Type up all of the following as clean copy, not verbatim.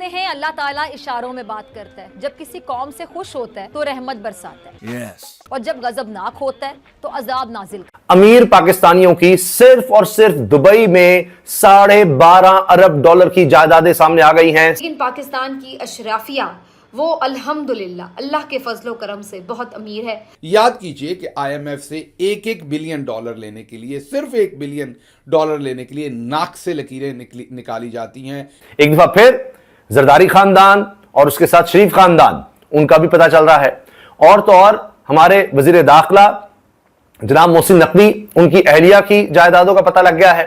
कहते हैं अल्लाह ताला इशारों में बात करता है। जब किसी कौम से खुश होता है तो रहमत बरसाता है, और जब गजबनाक होता है तो अजाब नाजिल करता है। अमीर पाकिस्तानियों की सिर्फ और सिर्फ दुबई में $12.5 अरब की जायदादें सामने आ गई हैं। लेकिन पाकिस्तान की अशराफिया वो अल्हम्दुलिल्लाह अल्लाह के फजलो करम से बहुत अमीर है। याद कीजिए कि IMF से $1 बिलियन लेने के लिए, सिर्फ $1 बिलियन लेने के लिए नाक से लकीरें निकाली जाती हैं। एक दफा फिर जरदारी खानदान और उसके साथ शरीफ खानदान, उनका भी पता चल रहा है। और तो और हमारे वजीर दाखिला जनाब मोहसिन नकवी, उनकी अहलिया की जायदादों का पता लग गया है।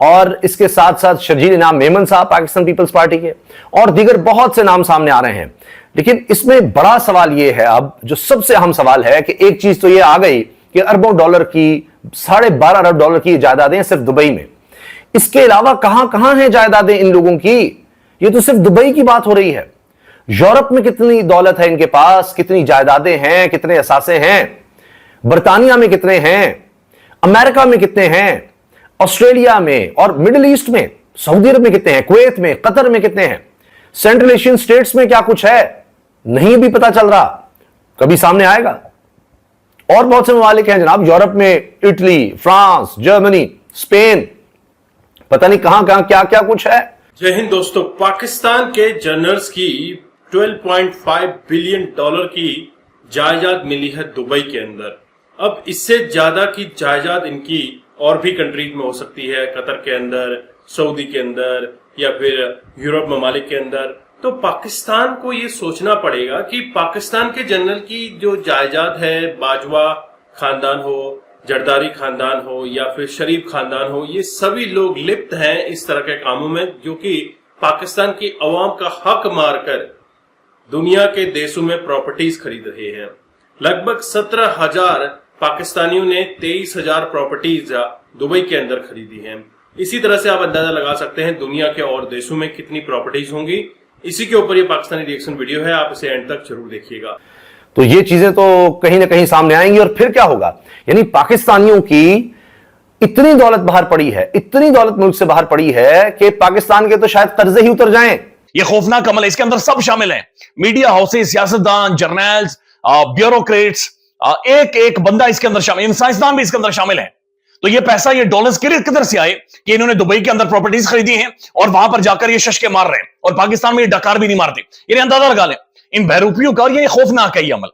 और इसके साथ साथ शर्जील इनाम मेमन साहब पाकिस्तान पीपल्स पार्टी के, और दीगर बहुत से नाम सामने आ रहे हैं। लेकिन इसमें बड़ा सवाल यह है, अब जो सबसे अहम सवाल है कि एक चीज तो यह आ गई कि अरबों डॉलर की, $12.5 अरब की जायदादें सिर्फ दुबई में। इसके अलावा कहां कहां हैं जायदादें इन लोगों की? ये तो सिर्फ दुबई की बात हो रही है। यूरोप में कितनी दौलत है इनके पास, कितनी जायदादें हैं, कितने असासे हैं, बरतानिया में कितने हैं, अमेरिका में कितने हैं, ऑस्ट्रेलिया में और मिडिल ईस्ट में, सऊदी अरब में कितने हैं, कुवैत में, कतर में कितने हैं, सेंट्रल एशियन स्टेट्स में क्या कुछ है, नहीं भी पता चल रहा, कभी सामने आएगा। और बहुत से ममालिक हैं जनाब यूरोप में, इटली, फ्रांस, जर्मनी, स्पेन, पता नहीं कहां कहां क्या क्या कुछ है। जय हिंद दोस्तों, पाकिस्तान के जनरल्स की $12.5 बिलियन की जायदाद मिली है दुबई के अंदर। अब इससे ज्यादा की जायदाद इनकी और भी कंट्रीज में हो सकती है, कतर के अंदर, सऊदी के अंदर या फिर यूरोप ममालिक के अंदर। तो पाकिस्तान को ये सोचना पड़ेगा कि पाकिस्तान के जनरल की जो जायदाद है, बाजवा खानदान हो, जरदारी खानदान हो या फिर शरीफ खानदान हो, ये सभी लोग लिप्त हैं इस तरह के कामों में जो कि पाकिस्तान की अवाम का हक मारकर दुनिया के देशों में प्रॉपर्टीज खरीद रहे हैं। लगभग 17,000 पाकिस्तानियों ने 23,000 प्रॉपर्टीज दुबई के अंदर खरीदी हैं। इसी तरह से आप अंदाजा लगा सकते हैं दुनिया के और देशों में कितनी प्रॉपर्टीज होंगी। इसी के ऊपर ये पाकिस्तानी रिएक्शन वीडियो है, आप इसे एंड तक जरूर देखिएगा। तो ये चीजें तो कहीं ना कहीं सामने आएंगी और फिर क्या होगा? यानी पाकिस्तानियों की इतनी दौलत बाहर पड़ी है, इतनी दौलत मुल्क से बाहर पड़ी है कि पाकिस्तान के तो शायद कर्जे ही उतर जाएं। ये खौफनाक अमल है, इसके अंदर सब शामिल हैं, मीडिया हाउसेस, सियासतदान, जर्नल्स, ब्यूरोक्रेट्स, एक एक बंदा इसके अंदर शामिल, साइंसदान भी इसके अंदर शामिल है। तो ये पैसा, ये डॉलर्स किधर से आए कि इन्होंने दुबई के अंदर प्रॉपर्टीज खरीदी हैं और वहां पर जाकर ये शशके मार रहे हैं, और पाकिस्तान में ये डकार भी नहीं मारते। ये अंदाजा लगा लें इन बहरूपियों का, और ये खौफनाक है ये अमल।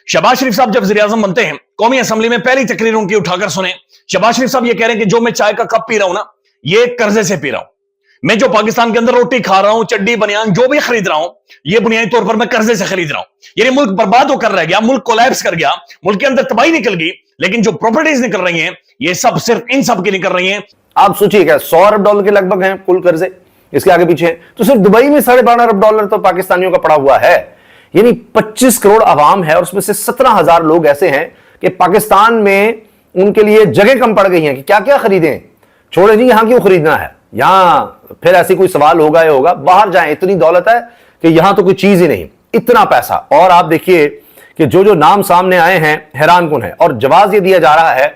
शहबाज शरीफ साहब जब वज़ीर-ए-आज़म बनते हैं, कौमी असेंबली में पहली तकरीर उनकी उठाकर सुने। शहबाज शरीफ साहब ये कह रहे हैं कि जो मैं चाय का कप पी रहा हूं ना, ये कर्जे से पी रहा हूं। मैं जो पाकिस्तान के अंदर रोटी खा रहा हूं, चड्डी बनियान जो भी खरीद रहा हूं, ये बुनियादी तौर पर मैं कर्जे से खरीद रहा हूं। यानी मुल्क बर्बाद होकर रह गया, मुल्क कोलैप्स कर गया, मुल्क के अंदर तबाही निकल गई। लेकिन जो प्रॉपर्टीज निकल रही हैं, ये सब सिर्फ इन सब की निकल रही हैं। आप सोचिए क्या $100 अरब के लगभग हैं कुल कर्जे, इसके आगे पीछे हैं। तो सिर्फ दुबई में $12.5 अरब तो पाकिस्तानियों का पड़ा हुआ है। यानी 25 करोड़ आवाम है और उसमें से 17,000 लोग ऐसे हैं कि पाकिस्तान में उनके लिए जगह कम पड़ गई है कि क्या क्या खरीदें। छोड़े जी, यहां क्यों खरीदना है, यहां फिर ऐसी कोई सवाल होगा या होगा, बाहर जाएं, इतनी दौलत है कि यहां तो कोई चीज ही नहीं, इतना पैसा। और आप देखिए कि जो जो नाम सामने आए हैं हैरान कुन है, और जवाब ये दिया जा रहा है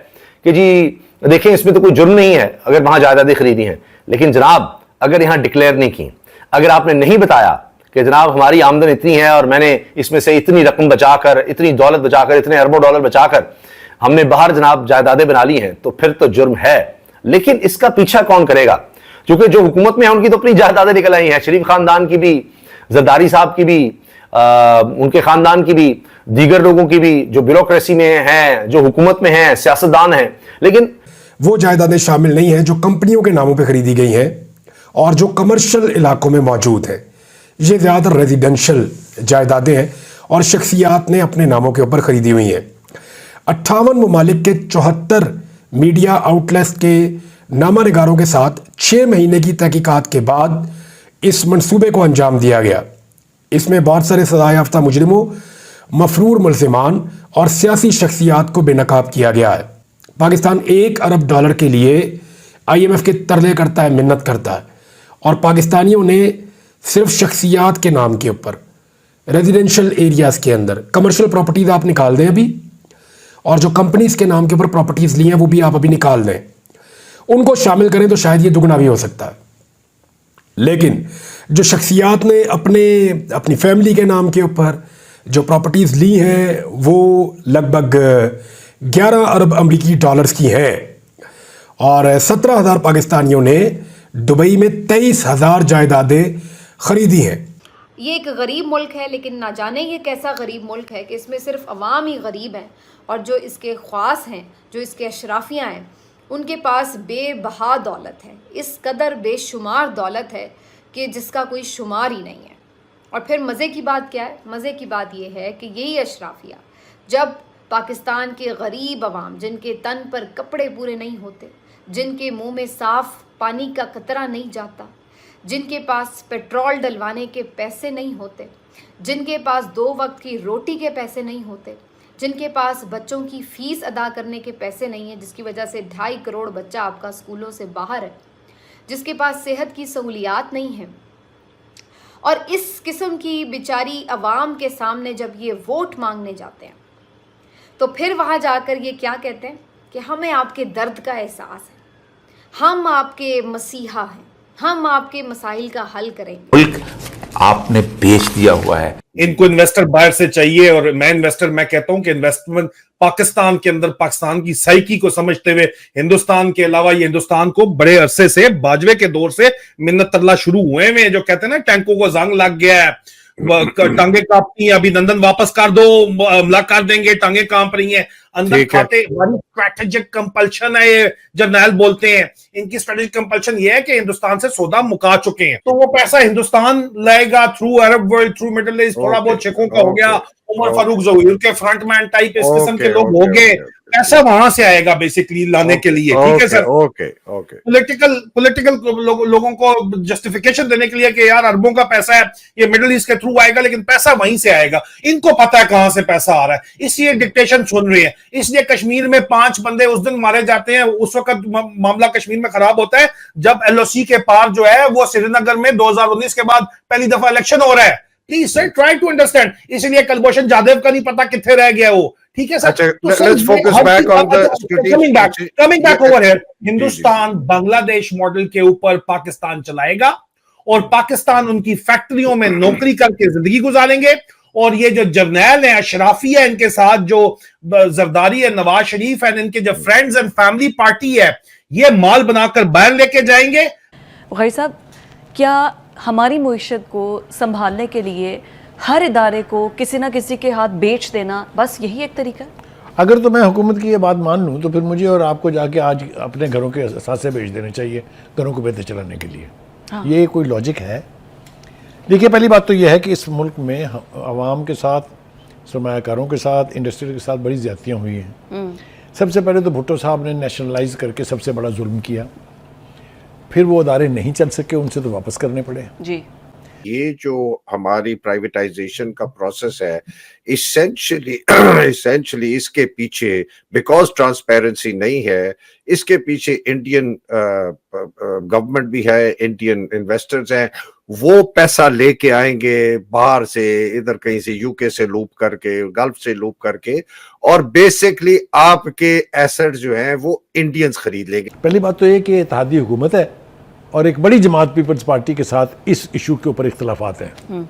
कि जी देखें इसमें तो कोई जुर्म नहीं है अगर वहां जायदादें खरीदी हैं। लेकिन जनाब अगर यहां डिक्लेयर नहीं की, अगर आपने नहीं बताया कि जनाब हमारी आमदन इतनी है और मैंने इसमें से इतनी रकम बचाकर, इतनी दौलत बचाकर, इतने अरबों डॉलर बचाकर हमने बाहर जनाब जायदादें बना ली हैं, तो फिर तो जुर्म है। लेकिन इसका पीछा कौन करेगा? क्योंकि जो हुकूमत में है उनकी तो अपनी जायदादें निकल आई हैं, शरीफ खानदान की भी, जरदारी साहब की भी, उनके खानदान की भी, दीगर लोगों की भी जो ब्यूरोक्रेसी में हैं, जो हुकूमत में हैं, सियासतदान हैं। लेकिन वो जायदादें शामिल नहीं हैं जो कंपनियों के नामों पे खरीदी गई हैं और जो कमर्शियल इलाकों में मौजूद हैं। ये ज़्यादातर रेजिडेंशियल जायदादें हैं और शख्सियात ने अपने नामों के ऊपर खरीदी हुई हैं। 58 ममालिक के 74 मीडिया आउटलेट्स के नामानिगारों के साथ 6 महीने की तहकीकात के बाद इस मंसूबे को अंजाम दिया गया। इसमें बहुत सारे सज़ा याफ्ता मुजरिमों, मफरूर मुल्ज़िमान और सियासी शख्सियात को बेनकाब किया गया है। पाकिस्तान $1 अरब के लिए IMF के तरले करता है, मिन्नत करता है, और पाकिस्तानियों ने सिर्फ शख्सियात के नाम के ऊपर रेजिडेंशियल एरियाज़ के अंदर कमर्शियल प्रॉपर्टीज़ आप निकाल दें अभी, और जो कंपनीज़ के नाम के ऊपर प्रॉपर्टीज़ ली हैं वो भी आप अभी निकाल दें, उनको शामिल करें तो शायद ये दुगना भी हो सकता है। लेकिन जो शख्सियात ने अपनी फैमिली के नाम के ऊपर जो प्रॉपर्टीज़ ली हैं वो लगभग 11 अरब अमरीकी डॉलर्स की हैं और 17,000 पाकिस्तानियों ने दुबई में 23,000 जायदादें खरीदी हैं। ये एक गरीब मुल्क है, लेकिन ना जाने ये कैसा गरीब मुल्क है कि इसमें सिर्फ अवाम ही गरीब हैं और जो इसके ख्वास हैं, जो इसके अशराफियाँ हैं, उनके पास बेबहा दौलत है। इस कदर बेशुमार दौलत है कि जिसका कोई शुमार ही नहीं है। और फिर मज़े की बात क्या है? मज़े की बात यह है कि यही अशराफिया जब पाकिस्तान के गरीब अवाम, जिनके तन पर कपड़े पूरे नहीं होते, जिनके मुंह में साफ़ पानी का कतरा नहीं जाता, जिनके पास पेट्रोल डलवाने के पैसे नहीं होते, जिनके पास 2 वक्त की रोटी के पैसे नहीं होते, जिनके पास बच्चों की फ़ीस अदा करने के पैसे नहीं हैं, जिसकी वजह से 2.5 करोड़ बच्चा आपका स्कूलों से बाहर है, जिसके पास सेहत की सहूलियात नहीं है, और इस किस्म की बेचारी अवाम के सामने जब ये वोट मांगने जाते हैं तो फिर वहाँ जाकर ये क्या कहते हैं कि हमें आपके दर्द का एहसास है, हम आपके मसीहा हैं, हम आपके मसाइल का हल करेंगे। मुल्क आपने बेच दिया हुआ है। इनको इन्वेस्टर बाहर से चाहिए और मैं कहता हूं कि इन्वेस्टमेंट पाकिस्तान के अंदर, पाकिस्तान की साइकी को समझते हुए, हिंदुस्तान के अलावा ये हिंदुस्तान को बड़े अरसे से, बाजवे के दौर से मिन्नत तरला शुरू हुए हैं, जो कहते हैं ना टैंकों को जंग लग गया है, टांगे कांपती, अभिनंदन वापस कर दो, हमला कर देंगे, टांगे कांप रही हैं, अंदर खाते स्ट्रेटेजिक कंपल्शन है, ये जर्नैल बोलते हैं। इनकी स्ट्रेटेजिक कंपल्शन ये है कि हिंदुस्तान से सौदा मुका चुके हैं, तो वो पैसा हिंदुस्तान लाएगा through Arab world, through middle east, थोड़ा बहुत शेखों का हो गया, उमर फारूक ज़हीर के फ्रंटमैन टाइप इस किस्म के लोग हो गए, पैसा वहां से आएगा बेसिकली लाने के लिए। ठीक है सर, पॉलिटिकल लोगों को जस्टिफिकेशन देने के लिए कि यार अरबों का पैसा है, ये मिडिल ईस्ट के थ्रू आएगा, लेकिन पैसा वहीं से आएगा, इनको पता है कहां से पैसा आ रहा है, इसलिए डिक्टेशन सुन रहे हैं। इसलिए कश्मीर में 5 बंदे उस दिन मारे जाते हैं, उस वक्त मामला कश्मीर में खराब होता है जब LOC के पार जो है वो श्रीनगर में 2019 के बाद पहली दफा इलेक्शन हो रहा है। Please sir, try to understand. इसलिए कुलभूषण जाधव का नहीं पता कितने रह गया वो। ठीक है sir, coming back over here, Hindustan Bangladesh model के ऊपर पाकिस्तान चलाएगा और पाकिस्तान उनकी फैक्ट्रियों में नौकरी करके जिंदगी गुजारेंगे, और ये जो जर्नैल है, अशराफिया, इनके साथ जो जरदारी है, नवाज शरीफ है, इनके जो फ्रेंड्स एंड फैमिली पार्टी है, ये माल बनाकर बाहर लेके जाएंगे। भाई साहब, क्या हमारी मुईशत को संभालने के लिए हर इदारे को किसी ना किसी के हाथ बेच देना, बस यही एक तरीका है? अगर तो मैं हुकूमत की ये बात मान लूँ तो फिर मुझे और आपको जाके आज अपने घरों के असासे बेच देने चाहिए घरों को बेहतर चलाने के लिए। हाँ। ये कोई लॉजिक है? देखिए, पहली बात तो यह है कि इस मुल्क में अवाम के साथ, सरमायाकारों के साथ, इंडस्ट्री के साथ बड़ी ज़्यादतियाँ हुई हैं। सबसे पहले तो भुट्टो साहब ने नेशनलाइज करके सबसे बड़ा जुल्म किया, फिर वो अदारे नहीं चल सके, उनसे तो वापस करने पड़े जी। ये जो हमारी प्राइवेटाइजेशन का प्रोसेस है, इसेंशली इसके पीछे, बिकॉज ट्रांसपेरेंसी नहीं है, इसके पीछे इंडियन गवर्नमेंट भी है, इंडियन इन्वेस्टर्स हैं, वो पैसा लेके आएंगे बाहर से, इधर कहीं से यूके से लूप करके, गल्फ से लूप करके, और बेसिकली आपके एसेट्स जो हैं वो इंडियंस खरीद लेंगे। पहली बात तो ये कि इत्तेहादी हुकूमत है और एक बड़ी जमात पीपल्स पार्टी के साथ इस इशू के ऊपर इख्तलाफात हैं।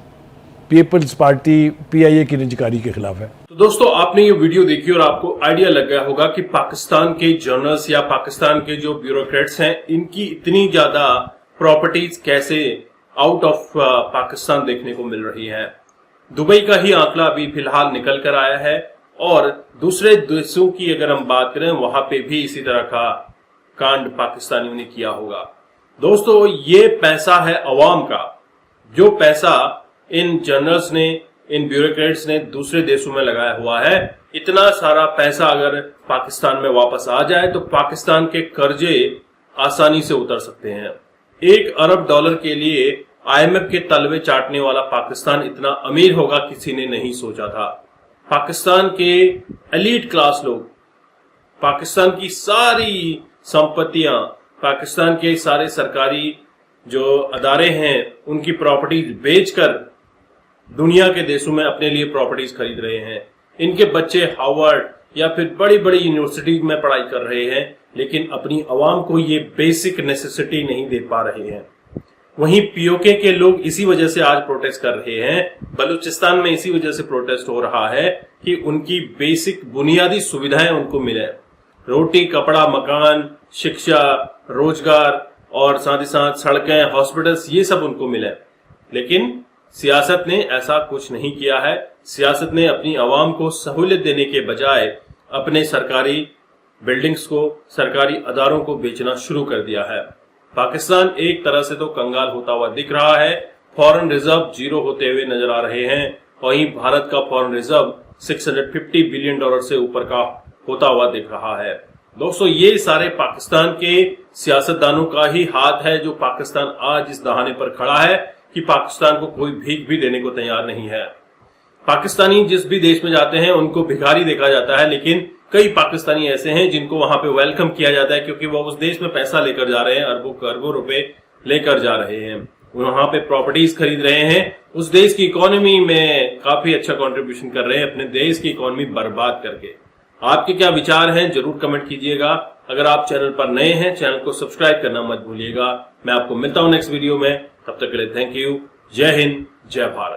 पीपल्स पार्टी PIA की निजकारी के खिलाफ है। तो दोस्तों, आपने ये वीडियो देखी और आपको आइडिया लग गया होगा कि पाकिस्तान के जर्नल्स या पाकिस्तान के जो ब्यूरोक्रेट्स हैं, इनकी इतनी ज्यादा प्रॉपर्टीज कैसे आउट ऑफ पाकिस्तान देखने को मिल रही है। दुबई का ही आंकड़ा अभी फिलहाल निकल कर आया है, और दूसरे देशों की अगर हम बात करें, वहां पे भी इसी तरह का कांड पाकिस्तानियों ने किया होगा। दोस्तों, ये पैसा है अवाम का, जो पैसा इन जर्नल्स ने, इन ब्यूरोक्रेट्स ने दूसरे देशों में लगाया हुआ है। इतना सारा पैसा अगर पाकिस्तान में वापस आ जाए तो पाकिस्तान के कर्जे आसानी से उतर सकते हैं। 1 अरब डॉलर के लिए IMF के तलवे चाटने वाला पाकिस्तान इतना अमीर होगा, किसी ने नहीं सोचा था। पाकिस्तान के एलीट क्लास लोग, पाकिस्तान की सारी संपत्तियां, पाकिस्तान के सारे सरकारी जो अदारे हैं, उनकी प्रॉपर्टीज बेचकर दुनिया के देशों में अपने लिए प्रॉपर्टीज खरीद रहे हैं। इनके बच्चे हार्वर्ड या फिर बड़ी बड़ी यूनिवर्सिटी में पढ़ाई कर रहे हैं, लेकिन अपनी आवाम को ये बेसिक नेसेसिटी नहीं दे पा रहे हैं। वहीं पीओके के लोग इसी वजह से आज प्रोटेस्ट कर रहे हैं। बलूचिस्तान में इसी वजह से प्रोटेस्ट हो रहा है कि उनकी बेसिक बुनियादी सुविधाएं उनको मिले, रोटी, कपड़ा, मकान, शिक्षा, रोजगार और साथ ही साथ सड़कें, हॉस्पिटल्स, ये सब उनको मिले। लेकिन सियासत ने ऐसा कुछ नहीं किया है। सियासत ने अपनी आवाम को सहूलियत देने के बजाय अपने सरकारी बिल्डिंग्स को, सरकारी अदारों को बेचना शुरू कर दिया है। पाकिस्तान एक तरह से तो कंगाल होता हुआ दिख रहा है। फॉरेन रिजर्व जीरो होते हुए नजर आ रहे हैं। वहीं भारत का फॉरेन रिजर्व $650 बिलियन से ऊपर का होता हुआ दिख रहा है। दोस्तों, ये सारे पाकिस्तान के सियासतदानों का ही हाथ है जो पाकिस्तान आज इस दहाने पर खड़ा है कि पाकिस्तान को कोई भीख भी देने को तैयार नहीं है। पाकिस्तानी जिस भी देश में जाते हैं उनको भिखारी देखा जाता है, लेकिन कई पाकिस्तानी ऐसे हैं जिनको वहां पे वेलकम किया जाता है क्योंकि वो उस देश में पैसा लेकर जा रहे हैं, अरबों रुपए लेकर जा रहे हैं, वहां पे प्रॉपर्टीज खरीद रहे हैं, उस देश की इकोनॉमी में काफी अच्छा कंट्रीब्यूशन कर रहे हैं, अपने देश की इकोनॉमी बर्बाद करके। आपके क्या विचार हैं जरूर कमेंट कीजिएगा। अगर आप चैनल पर नए हैं, चैनल को सब्सक्राइब करना मत भूलिएगा। मैं आपको मिलता हूं नेक्स्ट वीडियो में, तब तक के लिए थैंक यू। जय हिंद, जय भारत।